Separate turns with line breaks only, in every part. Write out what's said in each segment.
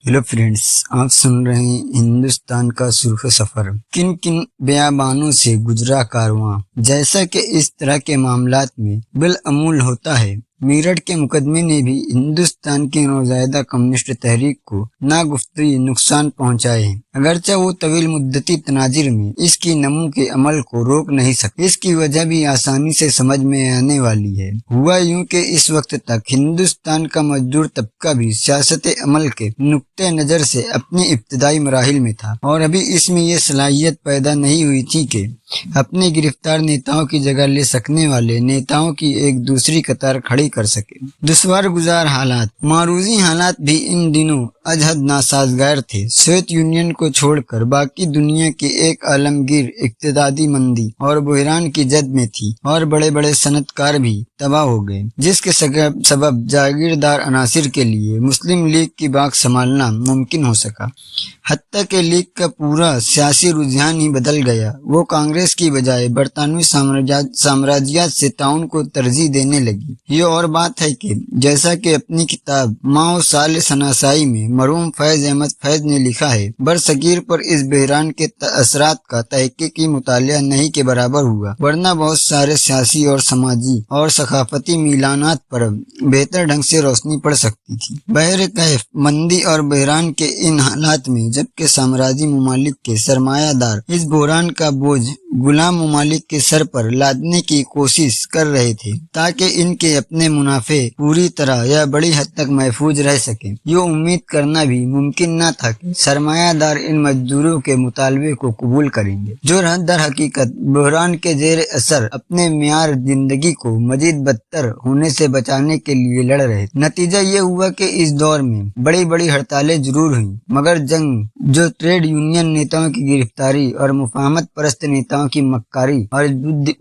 Hello friends, आप सुन रहे हैं हिंदुस्तान का सुर्ख सफर। किन किन बेयाबानों से गुजरा कारवां। जैसा कि इस तरह के मामलात में बिलअमूल होता है, मेरठ के मुकदमे ने भी हिंदुस्तान की नौज़ायदा कम्युनिस्ट तहरीक को नागुफ्तगी नुकसान पहुंचाए हैं। अगरचे वो तवील मुद्दती तनाजिर में इसकी नमू के अमल को रोक नहीं सकते। इसकी वजह भी आसानी से समझ में आने वाली है। हुआ यूं कि इस वक्त तक हिंदुस्तान का मजदूर तबका भी सियासत अमल के नुक्ते नजर से अपनी इब्तदाई मराहिल में था और अभी इसमें ये सलाहियत पैदा नहीं हुई थी कि अपने गिरफ्तार नेताओं की जगह ले सकने वाले नेताओं की एक दूसरी कतार खड़ी कर सके। दुश्वार गुजार हालात, मारूजी हालात भी इन दिनों अजहद नासाजगार थे। सोवियत यूनियन को छोड़कर बाकी दुनिया की एक आलमगीर इक्तिदादी मंदी और बहरान की जद में थी और बड़े बड़े सनतकार भी तबाह हो गए, जिसके सबब जागीरदार अनासिर के लिए मुस्लिम लीग की बाग संभालना मुमकिन हो सका। हत्ता के लीग का पूरा सियासी रुझान ही बदल गया। वो कांग्रेस की बजाय बरतानवी साम्राज्यवाद से ताउन को तरजीह देने लगी। ये और बात है कि जैसा कि अपनी किताब माओ साल सनासाई में मरहूम फैज अहमद फैज ने लिखा है, बरसगीर पर इस बहरान के असरात का तहकीकी मुतालिया नहीं के बराबर हुआ, वरना बहुत सारे सियासी और समाजी और सकाफती मिलानात पर बेहतर ढंग से रोशनी पड़ सकती थी। बहर कैफ मंदी और बहरान के इन हालात में जबकि साम्राज्य ममालिक के सरमायादार इस बहरान का बोझ गुलाम ममालिक के सर पर लादने की कोशिश कर रहे थे ताकि इनके अपने मुनाफे पूरी तरह या बड़ी हद तक महफूज रह सके। ये उम्मीद करना भी मुमकिन न था कि सरमायादार इन मजदूरों के मुतालबे को कबूल करेंगे, जो दर हकीकत बहरान के जेर असर अपने मियार जिंदगी को मजीद बदतर होने से बचाने के लिए लड़ रहे। नतीजा ये हुआ कि इस दौर में बड़ी बड़ी हड़तालें जरूर हुई, मगर जंग जो ट्रेड यूनियन नेताओं की गिरफ्तारी और मुफाहमत परस्त नेताओं की मक्कारी और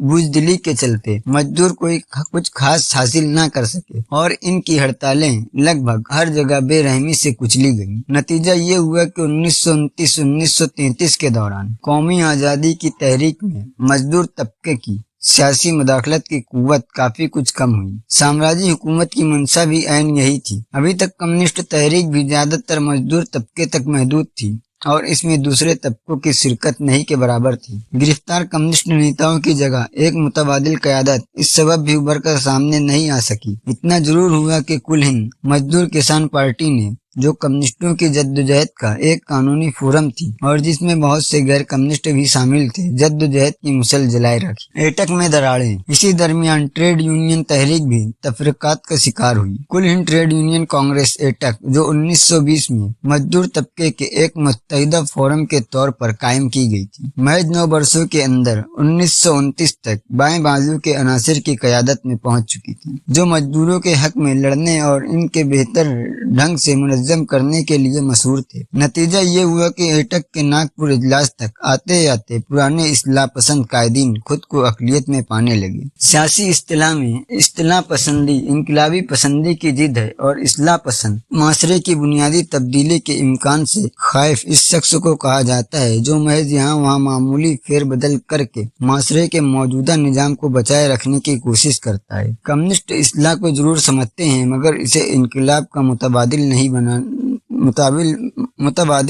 बुजदिली के चलते मजदूर कोई कुछ खास हासिल न कर सके और इनकी हड़तालें लगभग हर जगह बेरहमी से कुचली गईं। नतीजा ये हुआ कि 1929-1933 के दौरान कौमी आजादी की तहरीक में मजदूर तबके की सियासी मुदाखलत की कुव्वत काफी कुछ कम हुई। साम्राज्य हुकूमत की मंशा भी ऐन यही थी। अभी तक कम्युनिस्ट तहरीक भी ज्यादातर मजदूर तबके तक महदूद थी और इसमें दूसरे तबकों की शिरकत नहीं के बराबर थी। गिरफ्तार कम्युनिस्ट नेताओं की जगह एक मुतबादिल क़यादत इस सबब भी उभर कर सामने नहीं आ सकी। इतना जरूर हुआ कि कुल हिंद मजदूर किसान पार्टी ने, जो कम्युनिस्टों की जद्दोजहद का एक कानूनी फोरम थी और जिसमें बहुत से गैर कम्युनिस्ट भी शामिल थे, जद्दोजहद की मुसल जलाए रखी। एटक में दरारें। इसी दरमियान ट्रेड यूनियन तहरीक भी तफरीकात का शिकार हुई। कुल हिंद ट्रेड यूनियन कांग्रेस एटक, जो 1920 में मजदूर तबके के एक मुत्तहिदा फोरम के तौर पर कायम की गई थी, महज 9 वर्षों के अंदर 1929 तक बाएं बाजू के अनासिर की क़यादत में पहुंच चुकी थी, जो मजदूरों के हक में लड़ने और इनके बेहतर ढंग से मुनज़्ज़म करने के लिए मशहूर थे। नतीजा ये हुआ कि एटक के नागपुर इजलास तक आते आते पुराने इस्लाह पसंद कायदीन खुद को अक़लियत में पाने लगे। सियासी इस्तिलाह में इस्लाह पसंदी इनकलाबी पसंदी की जिद है और इस्लाह पसंद माशरे की बुनियादी तब्दीली के इम्कान से खाइफ इस शख्स को कहा जाता है जो महज यहाँ वहाँ मामूली फेरबदल करके माशरे के मौजूदा निजाम को बचाए रखने की कोशिश करता है। कम्युनिस्ट इस्लाह को जरूर समझते हैं, मगर इसे इनकलाब का मुतबादिल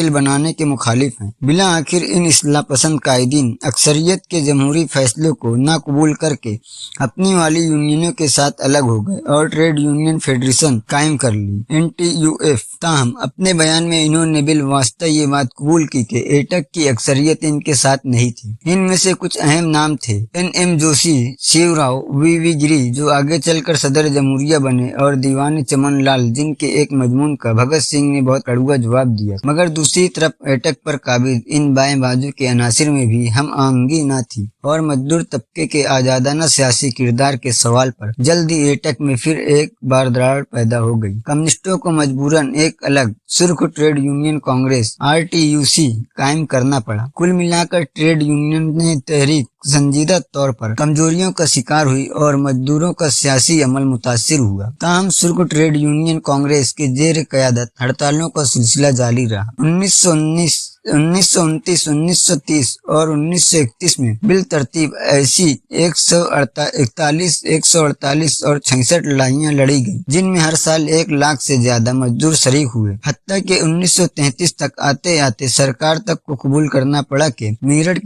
बनाने के मुखालिफ हैं। बिला आखिर इन इस्लाह पसंद कायदीन अक्सरियत के जमहूरी फैसलों को ना कबूल करके अपनी वाली यूनियनों के साथ अलग हो गए और ट्रेड यूनियन फेडरेशन कायम कर ली, NTUF। ताहम अपने बयान में इन्होंने बिल वास्ता ये बात कबूल की कि एटक की अक्सरियत इनके साथ नहीं थी। इनमें से कुछ अहम नाम थे: NM जोशी, शिवराव, VV गिरी, जो आगे चलकर सदर जमहूरिया बने, और दीवान चमन लाल, जिनके एक मजमून का भगत सिंह ने बहुत कड़वा जवाब दिया। मगर दूसरी तरफ एटक पर काबिज इन बाएं बाजू के अनासिर में भी हम आहंगी न थी और मजदूर तबके के आजादाना सियासी किरदार के सवाल पर जल्दी एटक में फिर एक बार दरार पैदा हो गई। कम्युनिस्टों को मजबूरन एक अलग सुर्ख ट्रेड यूनियन कांग्रेस RTUC कायम करना पड़ा। कुल मिलाकर ट्रेड यूनियन ने तहरीक संजीदा तौर पर कमजोरियों का शिकार हुई और मजदूरों का सियासी अमल मुतासिर हुआ। ताहम सुर्ख ट्रेड यूनियन कांग्रेस के जेर क़यादत हड़तालों का सिलसिला जारी रहा। 1919 1929, 1930 और 1931 में बिल तरतीब ऐसी 141, 148 और 66 लड़ाइयां लड़ी गई, जिनमें हर साल 1 लाख से ज्यादा मजदूर शरीक हुए। हत्ता कि 1933 तक आते आते सरकार तक को कबूल करना पड़ा कि मेरठ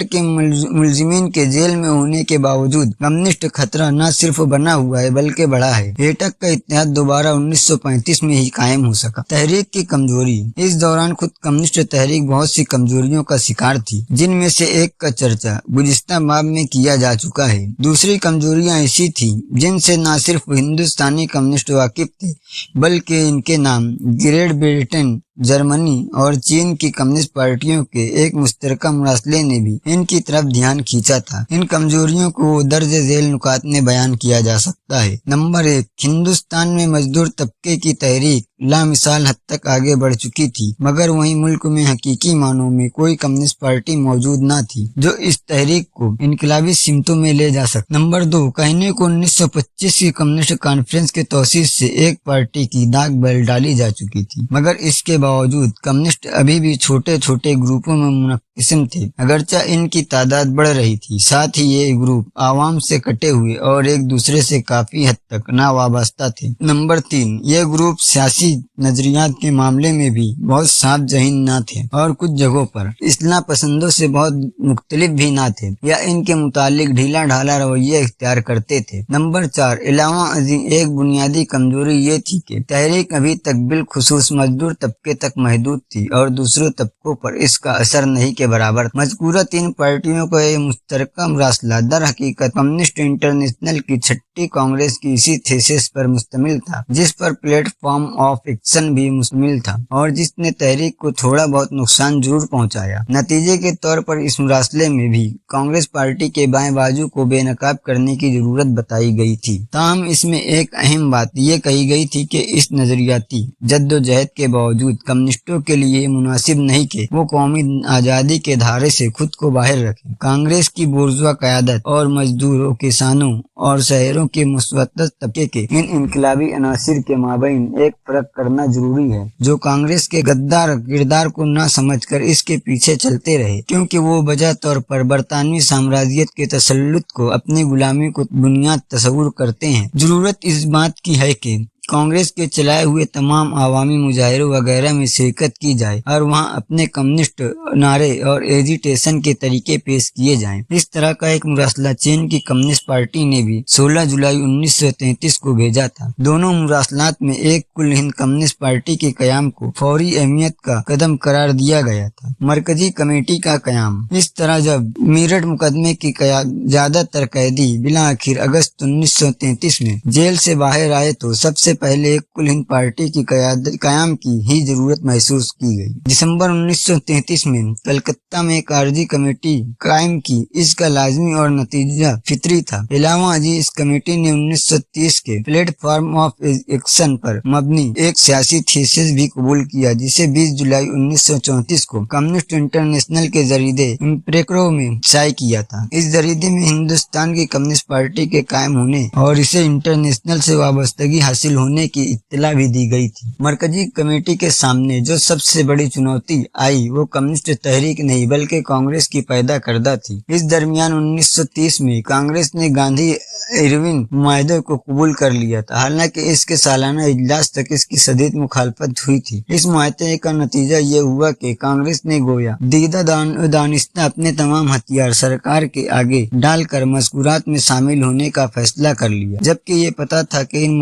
के मुलजिमीन के जेल में होने के बावजूद कम्युनिस्ट खतरा न सिर्फ बना हुआ है बल्कि बढ़ा है। एटक का इत्तेहाद दोबारा 1935 में ही कायम हो सका। तहरीक की कमजोरी। इस दौरान खुद कम्युनिस्ट तहरीक बहुत सी कमजोरियों का शिकार थी, जिनमें से एक का चर्चा गुज़िश्ता बाब में किया जा चुका है। दूसरी कमजोरियां ऐसी थी जिनसे न सिर्फ हिंदुस्तानी कम्युनिस्ट वाकिफ थे बल्कि इनके नाम ग्रेट ब्रिटेन, जर्मनी और चीन की कम्युनिस्ट पार्टियों के एक मुश्तरका मुरासले ने भी इनकी तरफ ध्यान खींचा था। इन कमजोरियों को दर्ज झेल नुकात में बयान किया जा सकता है। नंबर 1, हिंदुस्तान में मजदूर तबके की तहरीक लामिसाल हद तक आगे बढ़ चुकी थी, मगर वहीं मुल्क में हकीकी मानों में कोई कम्युनिस्ट पार्टी मौजूद न थी जो इस तहरीक को इनकलाबी सिमतों में ले जा सकती। नंबर 2, कहने को 1925 की कम्युनिस्ट कॉन्फ्रेंस के तौसीस से एक पार्टी की दाग बैल डाली जा चुकी थी, मगर इसके बावजूद कम्युनिस्ट अभी भी छोटे छोटे ग्रुपों में मुनक़िस्म थे। अगरचा इनकी तादाद बढ़ रही थी, साथ ही ये ग्रुप आवाम से कटे हुए और एक दूसरे से काफी हद तक नावाबस्ता थे। नंबर 3, ये ग्रुप सियासी नजरियात के मामले में भी बहुत साफ जहीन न थे और कुछ जगहों पर इस्लाह पसंदों से बहुत मुख्तलिफ भी न थे या इनके मुतालिक ढीला ढाला रवैया इख्तियार करते थे। नंबर 4, इलावा अजीम एक बुनियादी कमजोरी ये थी कि तहरीक अभी तक बिलखुसूस मजदूर तबके तक महदूद थी और दूसरों तबकों पर इसका असर नहीं के बराबर। मज़कूरा 3 पार्टियों का ये मुश्तरका मुरासला दर हकीकत कम्युनिस्ट इंटरनेशनल की छठी कांग्रेस की इसी थीसिस पर मुश्तमिल था, जिस पर प्लेटफॉर्म ऑफ एक्शन भी मुश्तमिल था और जिसने तहरीक को थोड़ा बहुत नुकसान जरूर पहुंचाया। नतीजे के तौर पर इस मुरासले में भी कांग्रेस पार्टी के बाएं बाजू को बेनकाब करने की जरूरत बताई गई थी। ताहम इसमें एक अहम बात ये कही गई थी कि इस नजरियाती जद्दोजहद के बावजूद कम्युनिस्टों के लिए मुनासिब नहीं कि वो कौमी आजादी के धारे से खुद को बाहर रखें। कांग्रेस की बुर्जुआ क़यादत और मजदूरों, किसानों और शहरों के मुसव्वत तबके के इन इनकलाबी अनासिर के माबैन एक फर्क करना जरूरी है, जो कांग्रेस के गद्दार किरदार को न समझकर इसके पीछे चलते रहे, क्योंकि वो वजह तौर पर बरतानवी साम्राज्यत के तसल्लुत को अपनी गुलामी को बुनियाद तस्वुर करते हैं। जरूरत इस बात की है कि कांग्रेस के चलाए हुए तमाम आवामी मुजाहिरों वगैरह में शिरकत की जाए और वहां अपने कम्युनिस्ट नारे और एजिटेशन के तरीके पेश किए जाएं। इस तरह का एक मुरासला चीन की कम्युनिस्ट पार्टी ने भी 16 जुलाई 1933 को भेजा था। दोनों मुरासलात में एक कुल हिंद कम्युनिस्ट पार्टी के कयाम को फौरी अहमियत का कदम करार दिया गया था। मरकजी कमेटी का कयाम। इस तरह जब मेरठ मुकदमे की ज्यादातर कैदी बिला आखिर अगस्त 1933 में जेल से बाहर आए तो सबसे पहले एक कुल हिंद पार्टी की कयाम की ही जरूरत महसूस की गई। दिसंबर 1933 में कलकत्ता में एक आरजी कमेटी कायम की। इसका लाजमी और नतीजा फितरी था। इलावा अजी इस कमेटी ने 1930 के प्लेटफॉर्म ऑफ एक्शन पर मबनी एक सियासी थीसिस भी कबूल किया, जिसे 20 जुलाई 1934 को कम्युनिस्ट इंटरनेशनल के जरीदे इम्प्रेक्रो में शाये किया था। इस जरीदे में हिंदुस्तान की कम्युनिस्ट पार्टी के कायम होने और इसे इंटरनेशनल से वाबस्तगी हासिल होने की इत्तला भी दी गई थी। मरकजी कमेटी के सामने जो सबसे बड़ी चुनौती आई वो कम्युनिस्ट तहरीक नहीं बल्कि कांग्रेस की पैदा करदा थी। इस दरमियान 1930 में कांग्रेस ने गांधी इरविन मुआहदे को कबूल कर लिया था, हालांकि इसके सालाना इजलास तक इसकी शदीद मुखालफत हुई थी। इस मुआहदे का नतीजा ये हुआ कि कांग्रेस ने गोया दीदा दानिस्ता अपने तमाम हथियार सरकार के आगे डालकर मज़कूरात में शामिल होने का फैसला कर लिया, जबकि ये पता था कि इन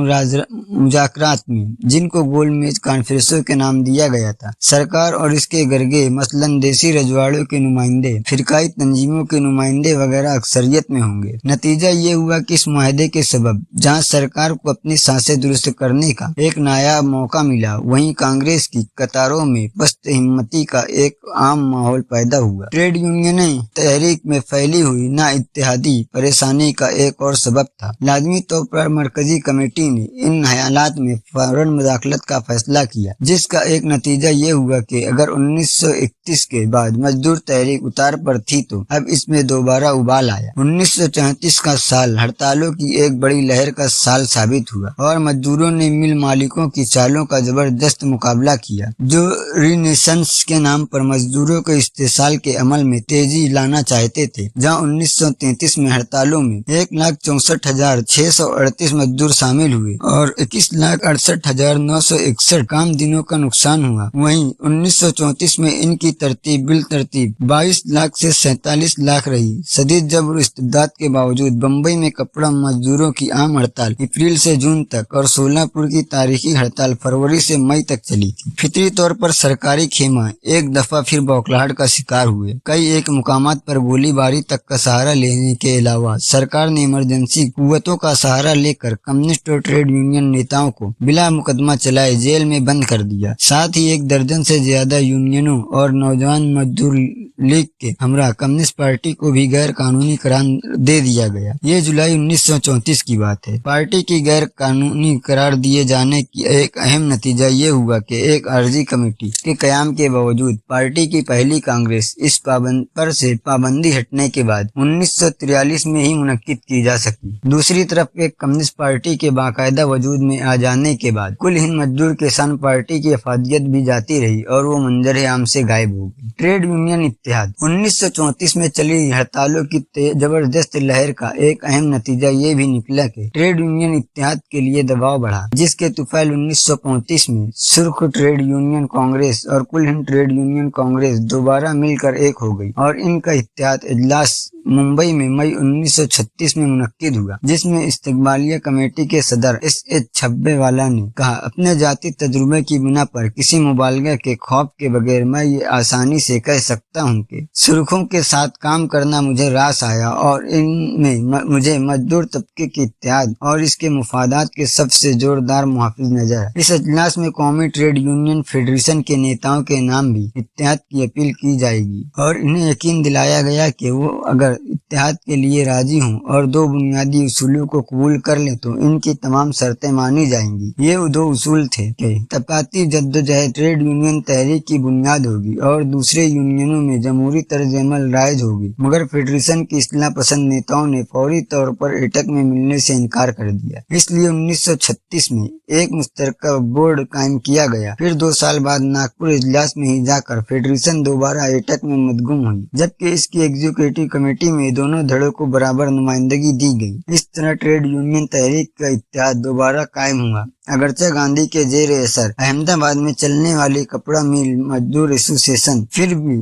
मुज़ाकरात में, जिनको गोलमेज कॉन्फ्रेंसों के नाम दिया गया था, सरकार और इसके गर्गे मसलन देसी रजवाड़ों के नुमाइंदे, फिरकाई तंजीमों के नुमाइंदे वगैरह अक्सरियत में होंगे। नतीजा ये हुआ कि इस मुआहदे के सबब जहां सरकार को अपनी सांसें दुरुस्त करने का एक नायाब मौका मिला, वहीं कांग्रेस की कतारों में पस्त हिम्मती का एक आम माहौल पैदा हुआ। ट्रेड यूनियनें तहरीक में फैली हुई ना इत्तेहादी परेशानी का एक और सबब था। लाजमी तौर पर मरकजी कमेटी ने इन ख्यालात में फौरन मुदाखलत का फैसला किया, जिसका एक नतीजा ये हुआ कि अगर 1931 के बाद मजदूर तहरीक उतार पर थी तो अब इसमें दोबारा उबाल आया। 1934 का साल हड़तालों की एक बड़ी लहर का साल साबित हुआ और मजदूरों ने मिल मालिकों की चालों का जबरदस्त मुकाबला किया, जो रिनेसेंस के नाम पर मजदूरों के इस्तेसाल के अमल में तेजी लाना चाहते थे। जहां 1933 में हड़तालों में 1,64,638 मजदूर शामिल हुए और 21,68,961 काम दिनों का नुकसान हुआ, वहीं 1934 में इनकी तरतीब बिल तरतीब 22 लाख से 47 लाख रही। शदीद जबर इस्तिबदाद के बावजूद बम्बई में कपड़ा मजदूरों की आम हड़ताल अप्रैल से जून तक और सोलापुर की तारीखी हड़ताल फरवरी से मई तक चली थी। फितरी तौर पर सरकारी खेमा एक दफा फिर बौखलाहट का शिकार हुए। कई एक मुकामात पर गोलीबारी तक का सहारा लेने के अलावा सरकार ने इमरजेंसी कुव्वतों का सहारा लेकर कम्युनिस्ट और ट्रेड यूनियन नेताओं को बिला मुकदमा चलाए जेल में बंद कर दिया। साथ ही 1 दर्जन से ज्यादा यूनियनों और नौजवान मजदूर लीग के हमरा कम्युनिस्ट पार्टी को भी गैर कानूनी करार दे दिया गया। ये जुलाई 1934 की बात है। पार्टी की गैर कानूनी करार दिए जाने की एक अहम नतीजा ये हुआ कि एक आर्जी कमेटी के कयाम के बावजूद पार्टी की पहली कांग्रेस इस पाबंदी हटने के बाद 1943 में ही मुनक्किद की जा सकी। दूसरी तरफ एक कम्युनिस्ट पार्टी के बाकायदा वजूद में आ जाने के बाद कुल हिंद मजदूर किसान पार्टी की अफादियत भी जाती रही और वो मंजर आम से गायब हो गई। ट्रेड यूनियन इत्तेहाद 1934 में चली हड़तालों की जबरदस्त लहर का एक अहम नतीजा ये भी निकला कि ट्रेड यूनियन इत्तेहाद के लिए दबाव बढ़ा, जिसके तुफैल 1935 में सुर्ख ट्रेड यूनियन कांग्रेस और कुल हिंद ट्रेड यूनियन कांग्रेस दोबारा मिलकर एक हो गई और इनका इत्तेहाद इजलास मुंबई में मई 1936 में मुनक्किद हुआ, जिसमें इस्तकबालिया कमेटी के सदर S.H. छब्बेवाला ने कहा, अपने जाति तजुर्बे की बिना पर किसी मुबालगा के खौफ के बगैर मैं ये आसानी से कह सकता हूँ कि सुर्खों के साथ काम करना मुझे रास आया और इनमें मुझे मजदूर तबके की इत्तेहाद और इसके मुफादात के सबसे जोरदार मुहाफिज नजर है। इस इजलास में कौमी ट्रेड यूनियन फेडरेशन के नेताओं के नाम भी इत्तेहाद की अपील की जाएगी और इन्हें यकीन दिलाया गया कि वो अगर इत्तेहाद के लिए राजी हों और 2 बुनियादी उसूलों को कबूल कर लें तो इनकी तमाम शर्तें मानी जाएंगी। ये 2 उसूल थे कि तबाती जद्दोजहद ट्रेड यूनियन तहरीक की बुनियाद होगी और दूसरे यूनियनों में जमहूरी तर्ज अमल राइज होगी। मगर फेडरेशन की इस्लाह पसंद नेताओं ने फौरी तौर पर एटक में मिलने से इनकार कर दिया। इसलिए 1936 में एक मुश्तरका बोर्ड कायम किया गया। फिर 2 साल बाद नागपुर इजलास में ही जाकर फेडरेशन दोबारा एटक में मदगुम हुई, जबकि इसकी एग्जीक्यूटिव कमेटी में दोनों धड़ों को बराबर नुमाइंदगी दी गई। इस तरह ट्रेड यूनियन तहरीक का इत्तेहाद दोबारा कायम हुआ। अगरचे गांधी के जेर असर अहमदाबाद में चलने वाली कपड़ा मिल मजदूर एसोसिएशन फिर भी